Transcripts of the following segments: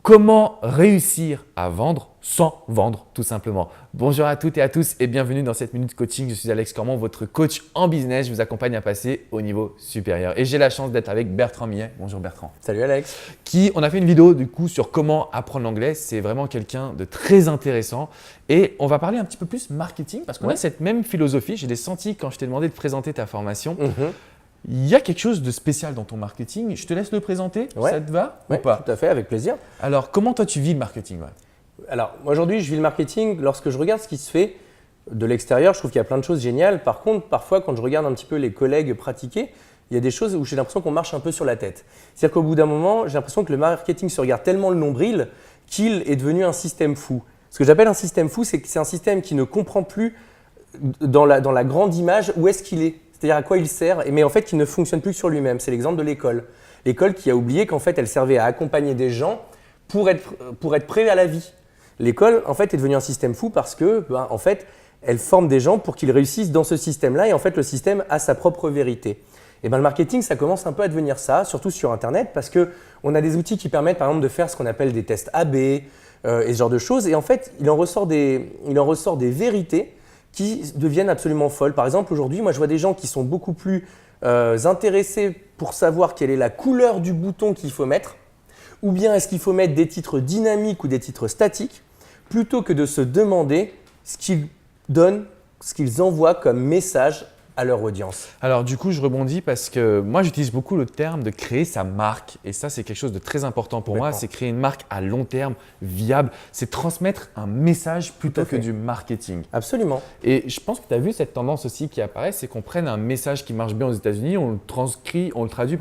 Comment réussir à vendre sans vendre tout simplement. Bonjour à toutes et à tous et bienvenue dans cette minute coaching. Je suis Alex Cormon, votre coach en business. Je vous accompagne à passer au niveau supérieur. Et j'ai la chance d'être avec Bertrand Millet. Bonjour Bertrand. Salut Alex. On a fait une vidéo du coup sur comment apprendre l'anglais. C'est vraiment quelqu'un de très intéressant. Et on va parler un petit peu plus marketing parce qu'on a cette même philosophie. J'ai senti quand je t'ai demandé de présenter ta formation. Il y a quelque chose de spécial dans ton marketing. Je te laisse le présenter. Ça te va ou pas? Tout à fait, avec plaisir. Alors, comment toi tu vis le marketing? Alors, moi aujourd'hui, je vis le marketing lorsque je regarde ce qui se fait de l'extérieur. Je trouve qu'il y a plein de choses géniales. Par contre, parfois, quand je regarde un petit peu les collègues pratiquer, il y a des choses où j'ai l'impression qu'on marche un peu sur la tête. C'est-à-dire qu'au bout d'un moment, j'ai l'impression que le marketing se regarde tellement le nombril qu'il est devenu un système fou. Ce que j'appelle un système fou, c'est que c'est un système qui ne comprend plus dans la grande image où est-ce qu'il est. C'est-à-dire à quoi il sert, mais en fait qui ne fonctionne plus que sur lui-même. C'est l'exemple de l'école. L'école qui a oublié qu'en fait elle servait à accompagner des gens pour être prêts à la vie. L'école en fait est devenue un système fou parce que en fait elle forme des gens pour qu'ils réussissent dans ce système-là et en fait le système a sa propre vérité. Et le marketing ça commence un peu à devenir ça, surtout sur internet parce que on a des outils qui permettent par exemple de faire ce qu'on appelle des tests AB et ce genre de choses et en fait il en ressort des vérités qui deviennent absolument folles. Par exemple, aujourd'hui, moi, je vois des gens qui sont beaucoup plus intéressés pour savoir quelle est la couleur du bouton qu'il faut mettre, ou bien est-ce qu'il faut mettre des titres dynamiques ou des titres statiques, plutôt que de se demander ce qu'ils donnent, ce qu'ils envoient comme message à leur audience. Alors du coup, je rebondis parce que moi, j'utilise beaucoup le terme de créer sa marque et ça, c'est quelque chose de très important pour moi. C'est créer une marque à long terme, viable. C'est transmettre un message plutôt que du marketing. Absolument. Et je pense que tu as vu cette tendance aussi qui apparaît, c'est qu'on prenne un message qui marche bien aux États-Unis, on le transcrit, on le traduit,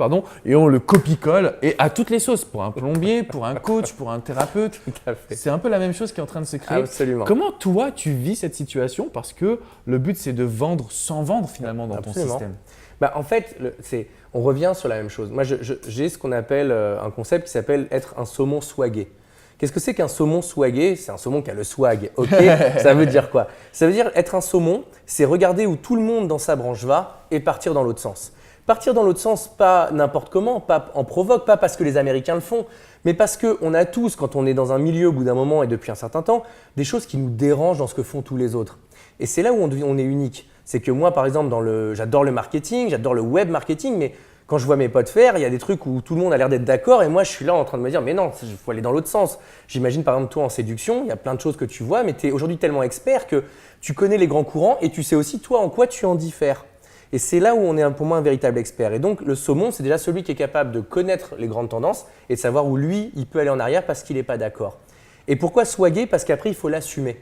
et on le copie-colle et à toutes les sauces, pour un plombier, pour un coach, pour un thérapeute. Tout à fait. C'est un peu la même chose qui est en train de se créer. Absolument. Comment toi, tu vis cette situation? Parce que le but, c'est de vendre sans vendre finalement dans ton système. En fait, on revient sur la même chose. Moi, j'ai ce qu'on appelle un concept qui s'appelle être un saumon swagué. Qu'est-ce que c'est qu'un saumon swagué? C'est un saumon qui a le swag. Ok. Ça veut dire quoi? Ça veut dire être un saumon, c'est regarder où tout le monde dans sa branche va et partir dans l'autre sens. Partir dans l'autre sens, pas n'importe comment, pas en provoque, pas parce que les Américains le font, mais parce qu'on a tous, quand on est dans un milieu au bout d'un moment et depuis un certain temps, des choses qui nous dérangent dans ce que font tous les autres. Et c'est là où on est unique. C'est que moi, par exemple, j'adore le marketing, j'adore le web marketing, mais quand je vois mes potes faire, il y a des trucs où tout le monde a l'air d'être d'accord et moi, je suis là en train de me dire, mais non, il faut aller dans l'autre sens. J'imagine par exemple toi en séduction, il y a plein de choses que tu vois, mais tu es aujourd'hui tellement expert que tu connais les grands courants et tu sais aussi toi en quoi tu en diffères. Et c'est là où on est pour moi un véritable expert. Et donc le saumon, c'est déjà celui qui est capable de connaître les grandes tendances et de savoir où lui, il peut aller en arrière parce qu'il n'est pas d'accord. Et pourquoi swaguer? Parce qu'après, il faut l'assumer.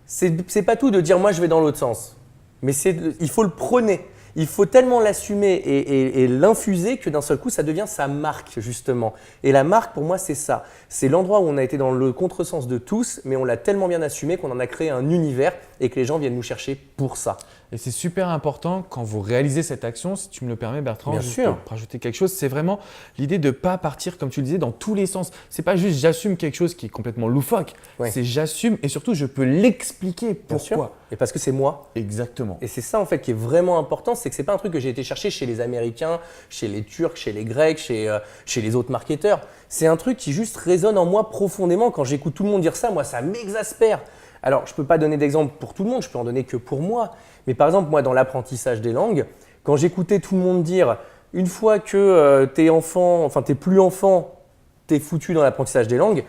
C'est pas tout de dire moi je vais dans l'autre sens, mais il faut le prôner. Il faut tellement l'assumer et l'infuser que d'un seul coup, ça devient sa marque justement. Et la marque, pour moi, c'est ça. C'est l'endroit où on a été dans le contresens de tous, mais on l'a tellement bien assumé qu'on en a créé un univers et que les gens viennent nous chercher pour ça. Et c'est super important quand vous réalisez cette action, si tu me le permets Bertrand, bien sûr. Pour rajouter quelque chose, c'est vraiment l'idée de ne pas partir, comme tu le disais, dans tous les sens. Ce n'est pas juste j'assume quelque chose qui est complètement loufoque, c'est j'assume et surtout je peux l'expliquer pourquoi. Et parce que c'est moi. Exactement. Et c'est ça en fait qui est vraiment important, c'est que ce n'est pas un truc que j'ai été chercher chez les Américains, chez les Turcs, chez les Grecs, chez les autres marketeurs. C'est un truc qui juste résonne en moi profondément. Quand j'écoute tout le monde dire ça, moi ça m'exaspère. Alors je ne peux pas donner d'exemple pour tout le monde, je peux en donner que pour moi. Mais par exemple, moi, dans l'apprentissage des langues, quand j'écoutais tout le monde dire « une fois que t'es plus enfant, t'es foutu dans l'apprentissage des langues »,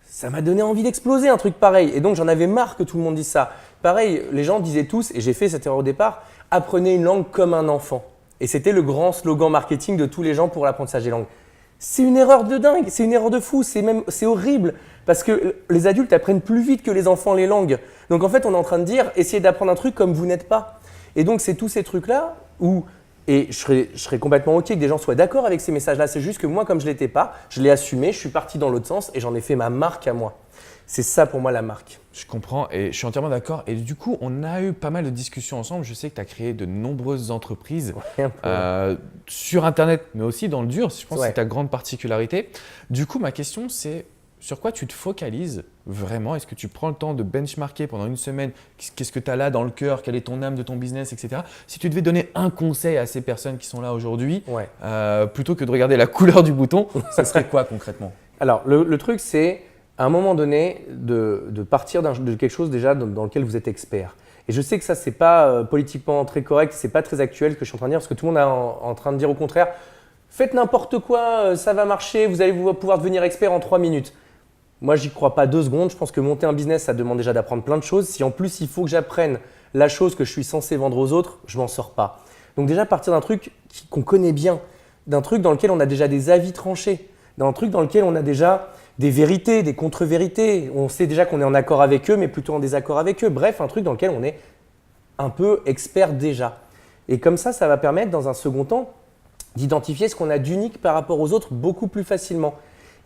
ça m'a donné envie d'exploser un truc pareil. Et donc, j'en avais marre que tout le monde dise ça. Pareil, les gens disaient tous, et j'ai fait cette erreur au départ, « apprenez une langue comme un enfant ». Et c'était le grand slogan marketing de tous les gens pour l'apprentissage des langues. C'est une erreur de dingue, c'est une erreur de fou, c'est horrible parce que les adultes apprennent plus vite que les enfants les langues. Donc en fait, on est en train de dire essayez d'apprendre un truc comme vous n'êtes pas. Et donc c'est tous ces trucs-là où et je serais complètement OK que des gens soient d'accord avec ces messages-là. C'est juste que moi, comme je ne l'étais pas, je l'ai assumé, je suis parti dans l'autre sens et j'en ai fait ma marque à moi. C'est ça pour moi la marque. Je comprends et je suis entièrement d'accord. Et du coup, on a eu pas mal de discussions ensemble. Je sais que tu as créé de nombreuses entreprises sur Internet, mais aussi dans le dur. Je pense que c'est ta grande particularité. Du coup, ma question, c'est sur quoi tu te focalises vraiment? Est-ce que tu prends le temps de benchmarker pendant une semaine? Qu'est-ce que tu as là dans le cœur? Quelle est ton âme de ton business, etc. Si tu devais donner un conseil à ces personnes qui sont là aujourd'hui, plutôt que de regarder la couleur du bouton, ça serait quoi concrètement? Alors, le truc, c'est à un moment donné de partir de quelque chose déjà dans lequel vous êtes expert. Et je sais que ça, c'est pas politiquement très correct, c'est pas très actuel ce que je suis en train de dire, parce que tout le monde est en train de dire au contraire, faites n'importe quoi, ça va marcher, vous allez pouvoir devenir expert en 3 minutes. Moi, j'y crois pas 2 secondes. Je pense que monter un business, ça demande déjà d'apprendre plein de choses. Si en plus, il faut que j'apprenne la chose que je suis censé vendre aux autres, je m'en sors pas. Donc déjà, partir d'un truc qu'on connaît bien, d'un truc dans lequel on a déjà des avis tranchés, d'un truc dans lequel on a déjà des vérités, des contre-vérités. On sait déjà qu'on est en accord avec eux, mais plutôt en désaccord avec eux. Bref, un truc dans lequel on est un peu expert déjà. Et comme ça va permettre, dans un second temps, d'identifier ce qu'on a d'unique par rapport aux autres beaucoup plus facilement.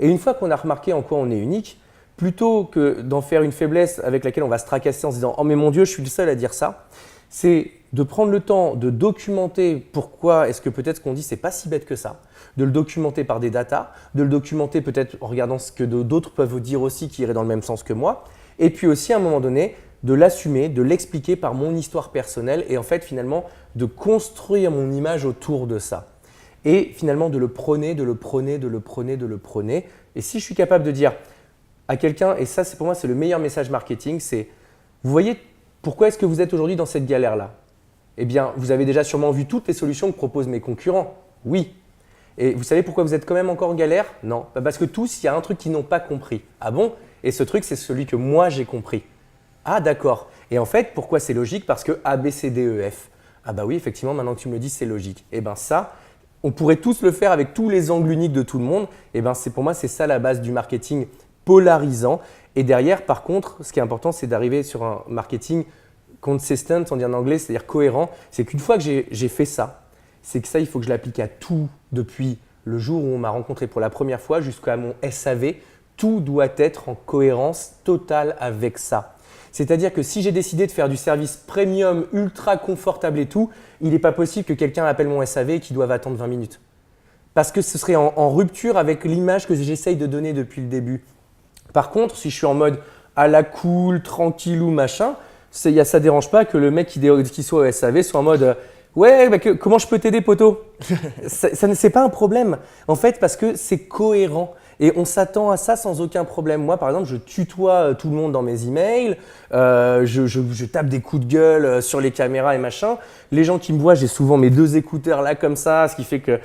Et une fois qu'on a remarqué en quoi on est unique, plutôt que d'en faire une faiblesse avec laquelle on va se tracasser en se disant « Oh mais mon Dieu, je suis le seul à dire ça », c'est de prendre le temps de documenter pourquoi est-ce que peut-être ce qu'on dit, c'est pas si bête que ça, de le documenter par des datas, de le documenter peut-être en regardant ce que d'autres peuvent vous dire aussi qui irait dans le même sens que moi, et puis aussi à un moment donné, de l'assumer, de l'expliquer par mon histoire personnelle et en fait finalement de construire mon image autour de ça. Et finalement de le prôner, de le prôner, de le prôner, de le prôner. Et si je suis capable de dire à quelqu'un, et ça c'est pour moi c'est le meilleur message marketing, c'est vous voyez pourquoi est-ce que vous êtes aujourd'hui dans cette galère-là? Eh bien vous avez déjà sûrement vu toutes les solutions que proposent mes concurrents. Oui. Et vous savez pourquoi vous êtes quand même encore en galère? Non. Parce que tous, il y a un truc qu'ils n'ont pas compris. Ah bon? Et ce truc c'est celui que moi j'ai compris. Ah d'accord. Et en fait pourquoi c'est logique? Parce que A, B, C, D, E, F. Ah bah oui effectivement maintenant que tu me le dis c'est logique. Et bien ça, on pourrait tous le faire avec tous les angles uniques de tout le monde. Et ben pour moi, c'est ça la base du marketing polarisant. Et derrière, par contre, ce qui est important, c'est d'arriver sur un marketing consistent, on dit en anglais, c'est-à-dire cohérent. C'est qu'une fois que j'ai fait ça, c'est que ça, il faut que je l'applique à tout depuis le jour où on m'a rencontré pour la première fois jusqu'à mon SAV. Tout doit être en cohérence totale avec ça. C'est-à-dire que si j'ai décidé de faire du service premium, ultra confortable et tout, il n'est pas possible que quelqu'un appelle mon SAV et qu'il doive attendre 20 minutes. Parce que ce serait en rupture avec l'image que j'essaye de donner depuis le début. Par contre, si je suis en mode à la cool, tranquillou, machin, ça ne dérange pas que le mec qui soit au SAV soit en mode ouais, bah comment je peux t'aider, poteau? C'est pas un problème, en fait, parce que c'est cohérent. Et on s'attend à ça sans aucun problème. Moi, par exemple, je tutoie tout le monde dans mes emails, je tape des coups de gueule sur les caméras et machin. Les gens qui me voient, j'ai souvent mes 2 écouteurs là comme ça, ce qui fait que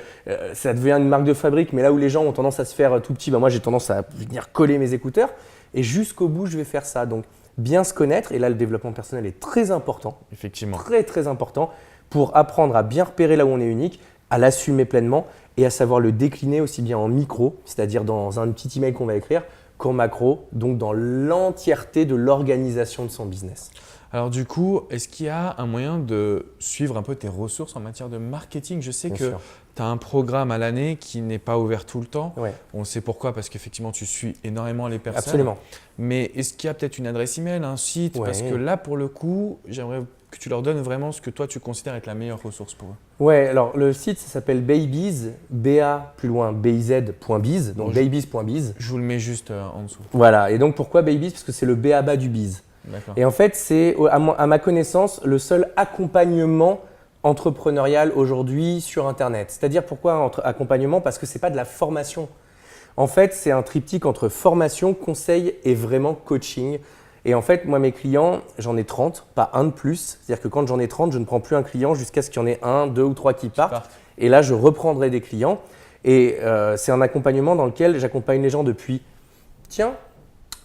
ça devient une marque de fabrique. Mais là où les gens ont tendance à se faire tout petit, bah moi j'ai tendance à venir coller mes écouteurs. Et jusqu'au bout, je vais faire ça. Donc, bien se connaître. Et là, le développement personnel est très important. Effectivement. Très, très important pour apprendre à bien repérer là où on est unique, à l'assumer pleinement et à savoir le décliner aussi bien en micro, c'est-à-dire dans un petit email qu'on va écrire, qu'en macro, donc dans l'entièreté de l'organisation de son business. Alors du coup, est-ce qu'il y a un moyen de suivre un peu tes ressources en matière de marketing? Je sais que tu as un programme à l'année qui n'est pas ouvert tout le temps. Ouais. On sait pourquoi, parce qu'effectivement, tu suis énormément les personnes. Absolument. Mais est-ce qu'il y a peut-être une adresse email, un site? Ouais. Parce que là, pour le coup, j'aimerais que tu leur donnes vraiment ce que toi, tu considères être la meilleure ressource pour eux. Ouais, alors le site, ça s'appelle Babiz, B-A, plus loin, B-I-Z.biz, donc babiz.biz. Je vous le mets juste en dessous. Voilà, et donc pourquoi Babiz? Parce que c'est le B.A.B.A. du biz. Et en fait, c'est à ma connaissance le seul accompagnement entrepreneurial aujourd'hui sur Internet. C'est-à-dire pourquoi accompagnement? Parce que ce n'est pas de la formation. En fait, c'est un triptyque entre formation, conseil et vraiment coaching. Et en fait, moi, mes clients, j'en ai 30, pas un de plus. C'est-à-dire que quand j'en ai 30, je ne prends plus un client jusqu'à ce qu'il y en ait 1, 2 ou 3 qui partent. Et là, je reprendrai des clients. Et c'est un accompagnement dans lequel j'accompagne les gens depuis « Tiens,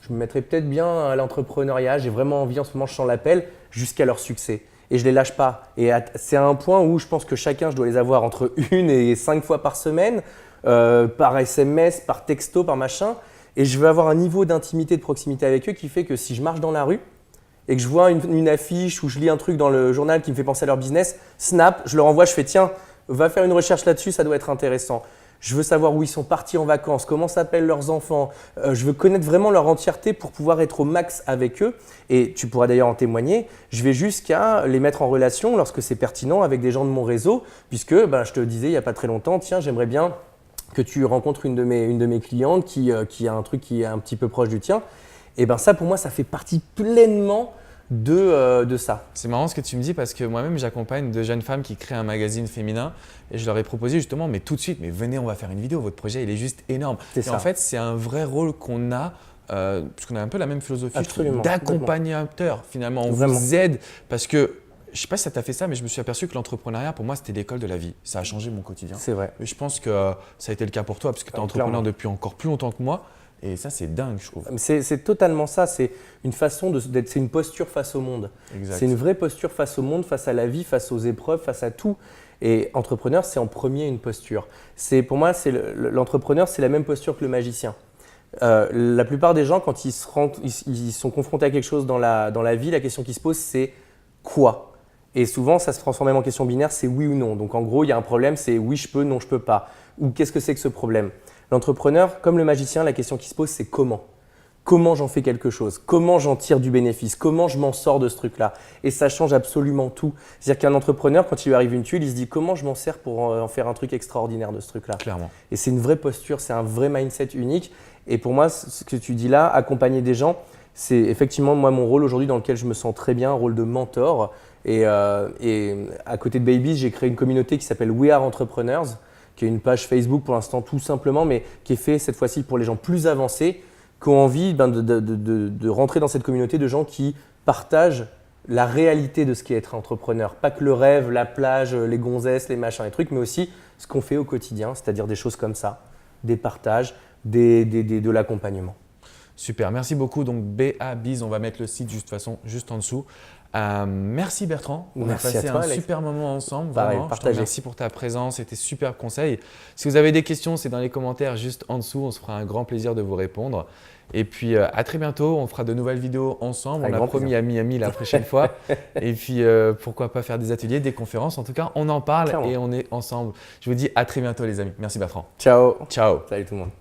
je me mettrais peut-être bien à l'entrepreneuriat, j'ai vraiment envie en ce moment, je sens l'appel » jusqu'à leur succès. Et je ne les lâche pas. Et c'est à un point où je pense que chacun, je dois les avoir entre 1 et 5 fois par semaine, par SMS, par texto, par machin. Et je veux avoir un niveau d'intimité, de proximité avec eux qui fait que si je marche dans la rue et que je vois une affiche ou je lis un truc dans le journal qui me fait penser à leur business, snap, je leur envoie, je fais tiens, va faire une recherche là-dessus, ça doit être intéressant. Je veux savoir où ils sont partis en vacances, comment s'appellent leurs enfants. Je veux connaître vraiment leur entièreté pour pouvoir être au max avec eux. Et tu pourras d'ailleurs en témoigner. Je vais jusqu'à les mettre en relation lorsque c'est pertinent avec des gens de mon réseau, puisque je te disais il n'y a pas très longtemps, tiens, j'aimerais bien que tu rencontres une de mes clientes qui a un truc qui est un petit peu proche du tien. Et ça pour moi, ça fait partie pleinement de ça. C'est marrant ce que tu me dis parce que moi-même, j'accompagne de jeunes femmes qui créent un magazine féminin et je leur ai proposé justement, mais tout de suite, mais venez, on va faire une vidéo, votre projet, il est juste énorme. Et en fait, c'est un vrai rôle qu'on a, parce qu'on a un peu la même philosophie d'accompagnateur finalement. On vous aide parce que, je ne sais pas si ça t'a fait ça, mais je me suis aperçu que l'entrepreneuriat, pour moi, c'était l'école de la vie. Ça a changé mon quotidien. C'est vrai. Et je pense que ça a été le cas pour toi parce que tu es entrepreneur depuis encore plus longtemps que moi. Et ça, c'est dingue, je trouve. C'est totalement ça. C'est une façon d'être, c'est une posture face au monde. C'est une vraie posture face au monde, face à la vie, face aux épreuves, face à tout. Et entrepreneur, c'est en premier une posture. Pour moi, l'entrepreneur, c'est la même posture que le magicien. La plupart des gens, quand ils sont confrontés à quelque chose dans la vie, la question qui se pose, c'est quoi ? Et souvent, ça se transforme même en question binaire, c'est oui ou non. Donc en gros, il y a un problème, c'est oui, je peux, non, je peux pas. Ou qu'est-ce que c'est que ce problème ? L'entrepreneur, comme le magicien, la question qui se pose, c'est comment ? Comment j'en fais quelque chose ? Comment j'en tire du bénéfice ? Comment je m'en sors de ce truc-là ? Et ça change absolument tout. C'est-à-dire qu'un entrepreneur, quand il lui arrive une tuile, il se dit comment je m'en sers pour en faire un truc extraordinaire de ce truc-là ? Clairement. Et c'est une vraie posture, c'est un vrai mindset unique. Et pour moi, ce que tu dis là, accompagner des gens, c'est effectivement moi mon rôle aujourd'hui dans lequel je me sens très bien, un rôle de mentor. Et à côté de Babyz, j'ai créé une communauté qui s'appelle We Are Entrepreneurs, qui est une page Facebook pour l'instant tout simplement, mais qui est fait cette fois-ci pour les gens plus avancés, qui ont envie de rentrer dans cette communauté de gens qui partagent la réalité de ce qu'est être entrepreneur. Pas que le rêve, la plage, les gonzesses, les machins, les trucs, mais aussi ce qu'on fait au quotidien, c'est-à-dire des choses comme ça, des partages, de l'accompagnement. Super, merci beaucoup. Donc Babyz, on va mettre le site juste en dessous. Merci Bertrand, on a passé un super moment ensemble. Pareil, vraiment. Je te remercie pour ta présence et tes super conseils. Si vous avez des questions, c'est dans les commentaires juste en dessous. On se fera un grand plaisir de vous répondre. Et puis à très bientôt, on fera de nouvelles vidéos ensemble. On a promis à Miami la prochaine fois. Et puis pourquoi pas faire des ateliers, des conférences. En tout cas, on en parle et on est ensemble. Je vous dis à très bientôt les amis. Merci Bertrand. Ciao. Ciao. Salut tout le monde.